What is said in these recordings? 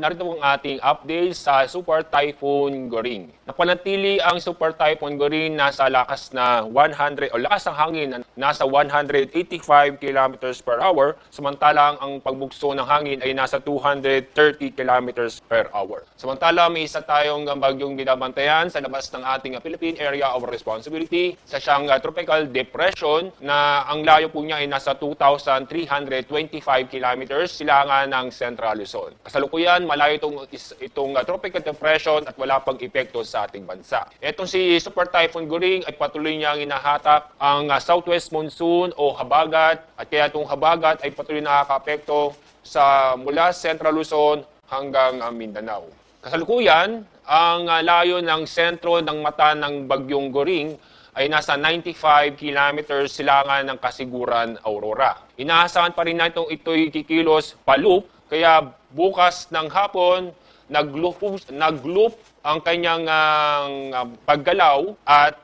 Narito ang ating update sa Super Typhoon Goring. Napanatili ang Super Typhoon Goring nasa lakas na 100 o lakas ng hangin na nasa 185 kilometers per hour, samantalang ang pagbugso ng hangin ay nasa 230 kilometers per hour. Samantala, may isa tayong bagyong binabantayan sa labas ng ating Philippine Area of Responsibility sa siyang tropical depression na ang layo po niya ay nasa 2,325 kilometers silangan ng Central Luzon. Kasalukuyan, malayo itong tropical depression at wala pang epekto sa ating bansa. Itong si Super Typhoon Goring ay patuloy niyang inahatak ang southwest monsoon o habagat at kaya itong habagat ay patuloy nakaka-apekto sa mula Central Luzon hanggang Mindanao. Kasalukuyan, ang layo ng sentro ng mata ng bagyong Goring ay nasa 95 kilometers silangan ng Kasiguran, Aurora. Inaasahan pa rin natin ito'y kikilos pa-loop, kaya bukas ng hapon, nag-loop ang kanyang paggalaw at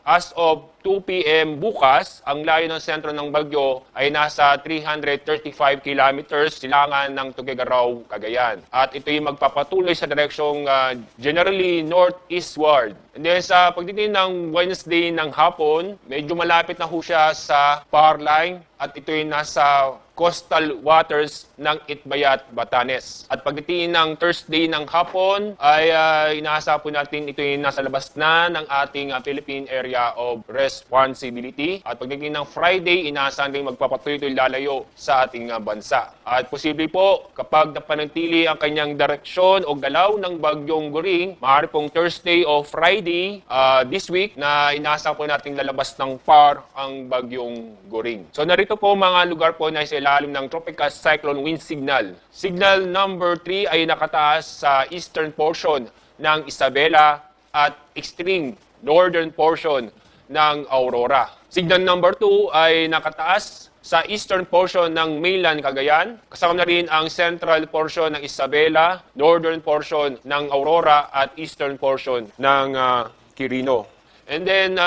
as of 2 p.m. bukas, ang layo ng sentro ng bagyo ay nasa 335 kilometers silangan ng Tuguegarao, Cagayan. At ito'y magpapatuloy sa direksyong generally northeastward. And then sa pagdating ng Wednesday ng hapon, medyo malapit na ho siya sa power line at ito'y nasa coastal waters ng Itbayat, Batanes. At pagdating ng Thursday ng hapon ay inaasahan po natin ito'y nasa labas na ng ating Philippine Area of Responsibility. At pagdating ng Friday, inaasahan din magpapatuloy ito'y lalayo sa ating bansa. At posible po kapag napanatili ang kanyang direksyon o galaw ng bagyong Goring, maaari pong Thursday o Friday this week na inaasahan po natin lalabas ng PAR ang bagyong Goring. So narito po mga lugar po na sa ilalim ng Tropical Cyclone Wind Signal. Signal number 3 ay nakataas sa eastern portion ng Isabela at extreme northern portion ng Aurora. Signal number 2 ay nakataas sa eastern portion ng mainland Cagayan. Kasama na rin ang central portion ng Isabela, northern portion ng Aurora at eastern portion ng Quirino. And then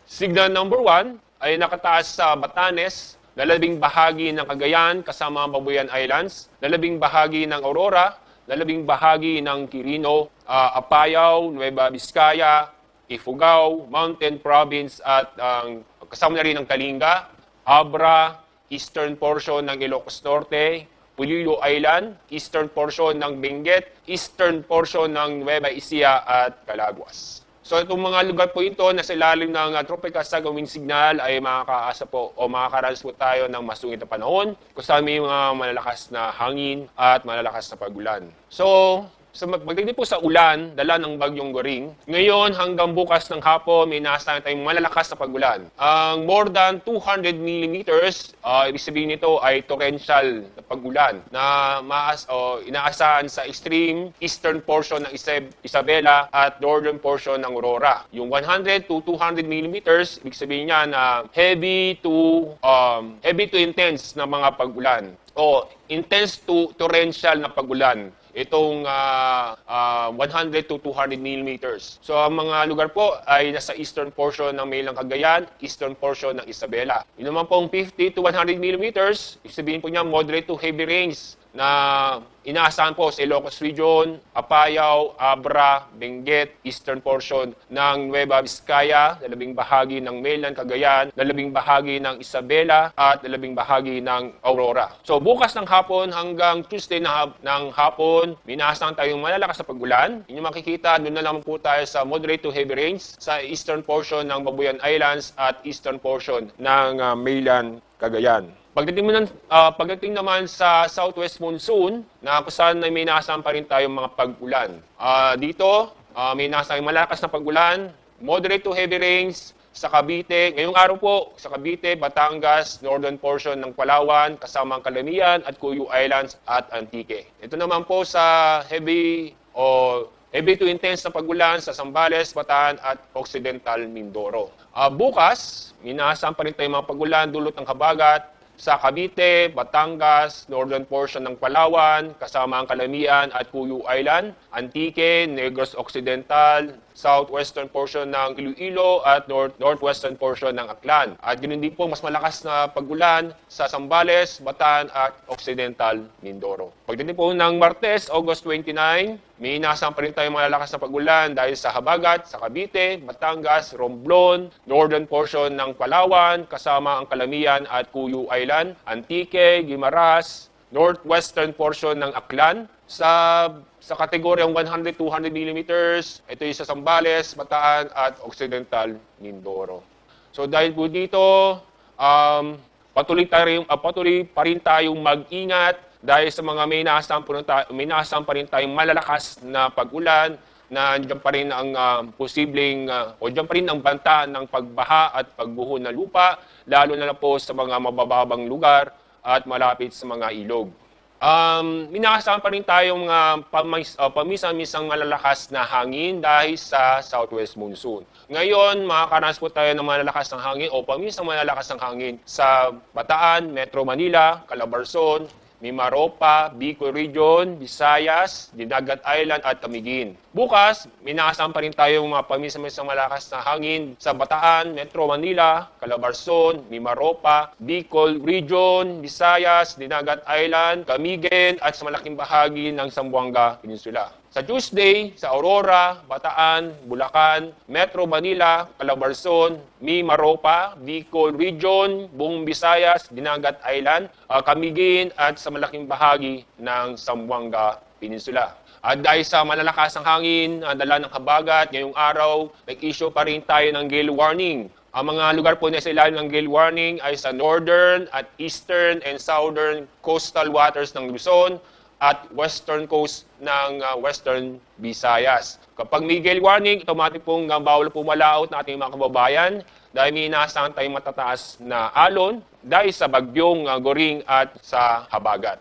signal number 1 ay nakataas sa Batanes, lalabing bahagi ng Cagayan kasama ang Babuyan Islands, lalabing bahagi ng Aurora, lalabing bahagi ng Quirino, Apayao, Nueva Vizcaya, Ifugao, Mountain Province at kasama na rin ng Kalinga, Abra, eastern portion ng Ilocos Norte, Pulilo Island, eastern portion ng Benguet, eastern portion ng Nueva Ecija at Calaguas. So itong mga lugar po ito na sa ilalim ng Tropical Cyclone Wind Signal ay makakaasa po o makakaranas po tayo ng masungit na panahon kung saan may mga malalakas na hangin at malalakas na pagulan. So pagdating po sa ulan, dala ng bagyong Goring, ngayon hanggang bukas ng hapon, may inaasahan tayong malalakas na pagulan. Ang more than 200 millimeters, ibig sabihin nito ay torrential na pagulan na inaasahan sa extreme eastern portion ng Isabela at northern portion ng Aurora. Yung 100 to 200 millimeters, ibig sabihin niya na heavy to intense na mga pagulan o intense to torrential na pagulan. Itong 100 to 200 millimeters. So ang mga lugar po ay nasa eastern portion ng mainland Cagayan, eastern portion ng Isabela. Yun naman pong 50 to 100 millimeters, ibig sabihin po niya moderate to heavy rains na inaasahan po sa Ilocos Region, Apayao, Abra, Benguet, eastern portion ng Nueva Vizcaya, lalabing bahagi ng mainland Cagayan, lalabing bahagi ng Isabela, at lalabing bahagi ng Aurora. So bukas ng hapon hanggang Tuesday ng hapon, inaasahan tayong malalakas na pagulan. Inyo makikita, doon na lang po tayo sa moderate to heavy rains sa eastern portion ng Babuyan Islands at eastern portion ng mainland Cagayan. Pagdating naman sa southwest monsoon, na kung saan may inaasahan pa rin tayong mga pag-ulan. Dito, may inaasahan malakas na pag-ulan, moderate to heavy rains sa Cavite. Ngayong araw po, sa Cavite, Batangas, northern portion ng Palawan, kasama ang Calamian at Cuyo Islands at Antique. Ito naman po sa heavy to intense na pag-ulan sa Zambales, Bataan at Occidental Mindoro. Bukas, inaasahan pa rin tayong mga pag-ulan dulot ng habagat sa Cavite, Batangas, northern portion ng Palawan, kasama ang Calamian at Cuyo Island, Antique, Negros Occidental, southwestern portion ng Iloilo at northwestern portion ng Aklan. At ganoon din po mas malakas na pag-ulan sa Zambales, Bataan at Occidental Mindoro. Pagdating po ng Martes, August 29, may inaasahan pa rin tayong malalakas na pag-ulan dahil sa Habagat, sa Cavite, Batangas, Romblon, northern portion ng Palawan, kasama ang Calamian at Cuyo Island, Antique, Guimaras, northwestern portion ng Aklan. Sa kategoryang 100-200 millimeters, ito yung sa Zambales, Bataan at Occidental Mindoro. So dahil po dito, patuloy pa rin tayong mag-ingat dahil sa mga may inaasahan pa rin tayong malalakas na pag-ulan na diyan pa rin ang diyan pa rin ang banta ng pagbaha at pagbuho ng lupa, lalo na po sa mga mabababang lugar at malapit sa mga ilog. Inaasahan pa rin tayong paminsan-minsang malalakas na hangin dahil sa southwest monsoon. Ngayon, makakaranas po tayo ng malalakas ng hangin o paminsang malalakas ng hangin sa Bataan, Metro Manila, Calabarzon, Mimaropa, Bicol Region, Visayas, Dinagat Island at Camiguin. Bukas, minaasahan pa rin tayong mga paminsan-minsang malakas na hangin sa Bataan, Metro Manila, Calabarzon, Mimaropa, Bicol Region, Visayas, Dinagat Island, Camiguin at sa malaking bahagi ng Zamboanga Peninsula. Sa Tuesday, sa Aurora, Bataan, Bulacan, Metro Manila, Calabarzon, Mimaropa, Bicol Region, buong Visayas, Dinagat Island, Camiguin at sa malaking bahagi ng Zamboanga Peninsula. At dahil sa malalasang hangin, dala ng habagat, ngayong araw, nag-issue pa rin tayo ng gale warning. Ang mga lugar po na sa ilalim ng gale warning ay sa northern at eastern and southern coastal waters ng Luzon at western coast ng western Visayas. Kapag may gale warning, automatic pong bawal pumalaot na ating mga kababayan dahil may inaasahan tayong matataas na alon dahil sa bagyong Goring at sa habagat.